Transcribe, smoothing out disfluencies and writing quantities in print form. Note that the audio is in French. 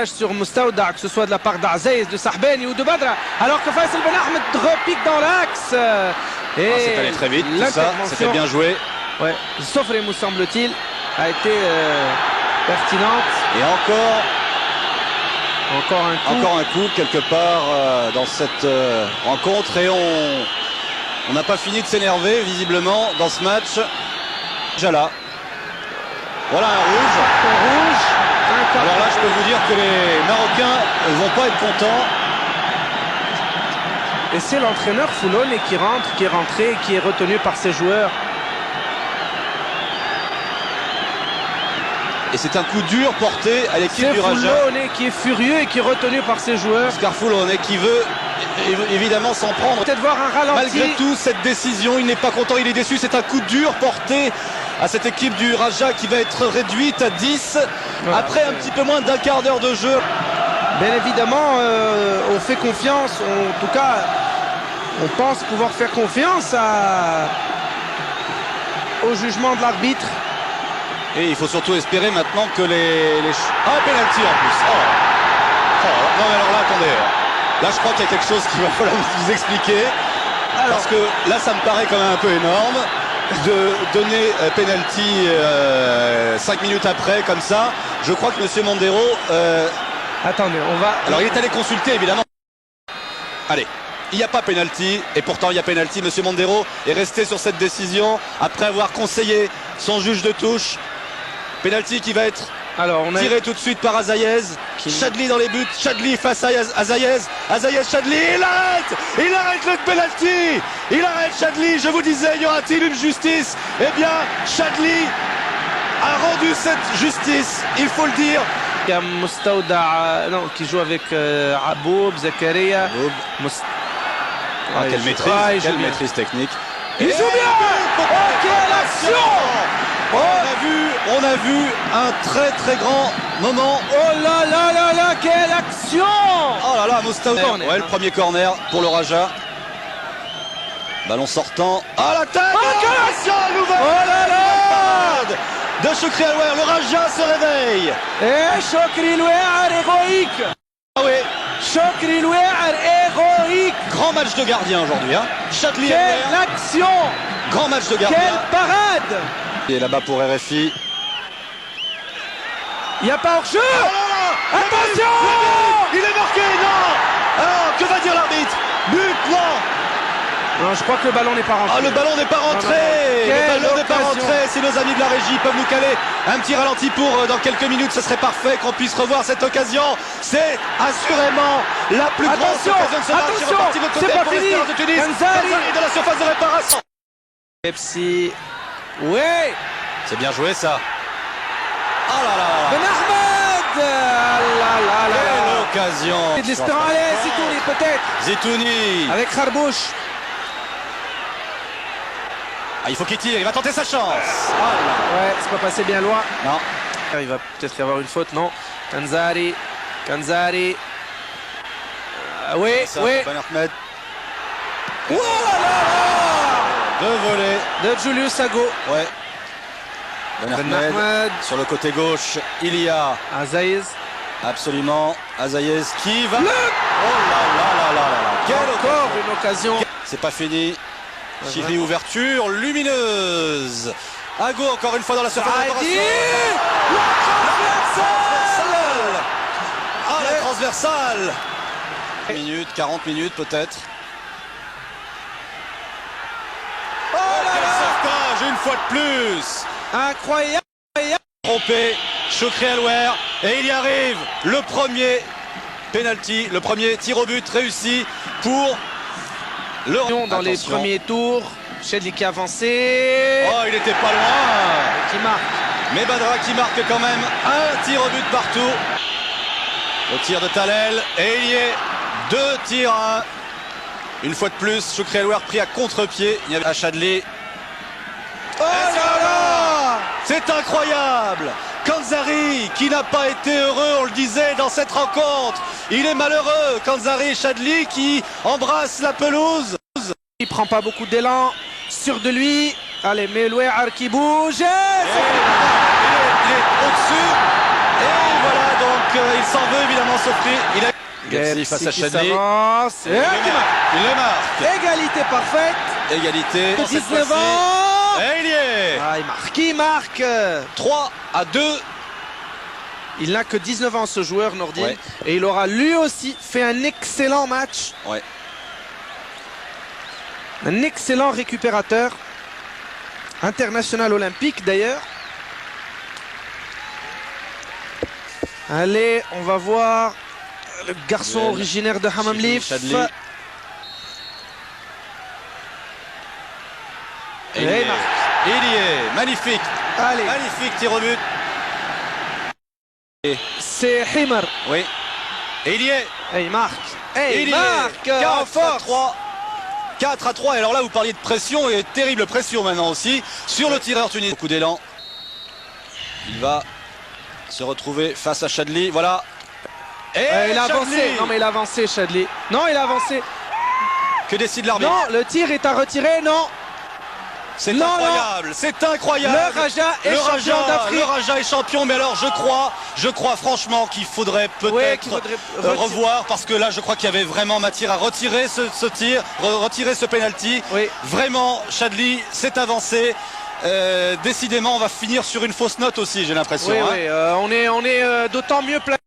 sur Mustauda, que ce soit de la part d'Azaïs, de Sahbani ou de Badra, alors que Faisal Ben Ahmed repique dans l'axe. C'est allé très vite, tout ça, c'était bien joué. Ouais, Sofré, me semble-t-il, a été pertinente. Et encore un coup quelque part dans cette rencontre, et on n'a pas fini de s'énerver visiblement dans ce match. Jala. Voilà un rouge. Alors là, je peux vous dire que les Marocains ne vont pas être contents. Et c'est l'entraîneur Foulon qui rentre, qui est rentré, qui est retenu par ses joueurs. Et c'est un coup dur porté à l'équipe du Raja. C'est Foulon qui est furieux et qui est retenu par ses joueurs. Oscar Foulon qui veut évidemment s'en prendre. Peut-être voir un ralenti. Malgré tout, cette décision, il n'est pas content, il est déçu. C'est un coup dur porté à cette équipe du Raja qui va être réduite à 10 après un petit peu moins d'un quart d'heure de jeu. Bien évidemment, on fait confiance, en tout cas, on pense pouvoir faire confiance au jugement de l'arbitre. Et il faut surtout espérer maintenant que Ah, pénalty en plus. Non mais alors là, attendez. Là, je crois qu'il y a quelque chose qu'il va falloir vous expliquer. Parce que là, ça me paraît quand même un peu énorme de donner penalty 5 minutes après comme ça. Je crois que M. Mondero attendez, on va... Alors il est allé consulter évidemment. Allez, il n'y a pas penalty, et pourtant il y a penalty. M. Mondero est resté sur cette décision après avoir conseillé son juge de touche. Penalty qui va être tiré tout de suite par Azaïs. Chadli dans les buts, Chadli face à Azaïs. Azaïs, Chadli, il arrête le penalty. Il arrête Chadli. Je vous disais, y aura-t-il une justice? Eh bien, Chadli a rendu cette justice, il faut le dire. Il y a Mustauda qui joue avec Aboub, Zakaria. Quelle maîtrise technique. Il joue bien. Quelle action! On a vu un très très grand moment. Oh là là là là, quelle action! Oh là là, Mustauda. Ouais, le premier corner pour le Raja. Ballon sortant. Ah, la tête! Quelle action nouvelle! Oh là là! De Chokri Alouer, le Raja se réveille. Et Chokri Alouer héroïque. Ah oui. Chokri Alouer héroïque. Grand match de gardien aujourd'hui, hein. Chadli. Quelle action! Grand match de gardien. Quelle parade! Et là-bas pour RFI. Il n'y a pas hors-jeu. Oh là là, attention! Il est marqué, non! Alors, que va dire l'arbitre? But, non! Non, je crois que le ballon n'est pas rentré. Ah, le ballon n'est pas rentré! Le ballon n'est pas rentré. Si nos amis de la régie peuvent nous caler un petit ralenti pour dans quelques minutes, ce serait parfait qu'on puisse revoir cette occasion. C'est assurément la plus grosse occasion de ce match. C'est reparti de côté pour l'Espérance de Tunis. Kanzari de la surface de réparation. Pepsi. Ouais! C'est bien joué ça. Oh là là! Ben Ahmed! Quelle occasion! C'est de l'Espérance. Allez, Zitouni peut-être. Zitouni. Avec Kharbouch. Ah, il faut qu'il tire, il va tenter sa chance. Ouais, c'est pas passé bien loin. Non. Il va peut-être y avoir une faute, non? Kanzari. Oui, ça, oui. Ben Ahmed. Oh là là! Deux volets de Julius Ago. Ouais. Ben Ahmed. Sur le côté gauche, il y a Azaïs. Absolument. Azaïs qui va. Oh là là là là là. Quelle encore une occasion. C'est pas fini. Chili, ouverture lumineuse. Ago encore une fois dans la surface de réparation. La transversale. 40 minutes peut-être. Oh là là, sauvetage une fois de plus. Incroyable. Trompé, Chokri Alouer, et il y arrive. Le premier penalty, le premier tir au but réussi pour le... Dans les premiers tours, Chadli qui a avancé. Oh, il n'était pas loin. Qui marque. Mais Badra qui marque quand même un tir au but partout. Le tir de Talel, et il y est 2 tirs à 1. Une fois de plus, Chokri Alouer pris à contre-pied. Il y avait Chadli. Oh là là! C'est incroyable! Kanzari qui n'a pas été heureux, on le disait dans cette rencontre. Il est malheureux. Kanzari, Chadli qui embrasse la pelouse. Il prend pas beaucoup d'élan, sûr de lui. Allez, Melouer qui bouge. Il est au-dessus. Et voilà donc qu'il s'en veut évidemment Sofri. Il a Gapsi face à Chadli. Il le marque. Égalité parfaite. Égalité. 19 ans. Et il y est. Ah, il marque. 3-2. Il n'a que 19 ans ce joueur, Nordine. Ouais. Et il aura lui aussi fait un excellent match. Ouais. Un excellent récupérateur. International olympique d'ailleurs. Allez, on va voir le garçon originaire de Hammamlif. Chadli. Et il y est. Magnifique. Allez, Magnifique tir au but. c'est Himar. Oui. Et il y est. Et il marque. Et il marque 4 en force. 3. 4-3. Et alors là, vous parliez de pression et terrible pression maintenant aussi sur le tireur tunisien. Beaucoup d'élan. Il va se retrouver face à Chadli. Voilà. Et Il a Chadli. avancé. Non, mais il a avancé, Chadli. Non, il a avancé. Que décide l'arbitre? Non, le tir est à retirer. Non. C'est Non, incroyable, c'est incroyable. Le Raja est champion d'Afrique. Le Raja est champion, mais alors je crois franchement qu'il faudrait peut-être revoir, parce que là je crois qu'il y avait vraiment matière à retirer ce tir, retirer ce penalty. Oui. Vraiment, Chadli s'est avancé. Décidément, on va finir sur une fausse note aussi, j'ai l'impression. Oui, oui, on est d'autant mieux placé.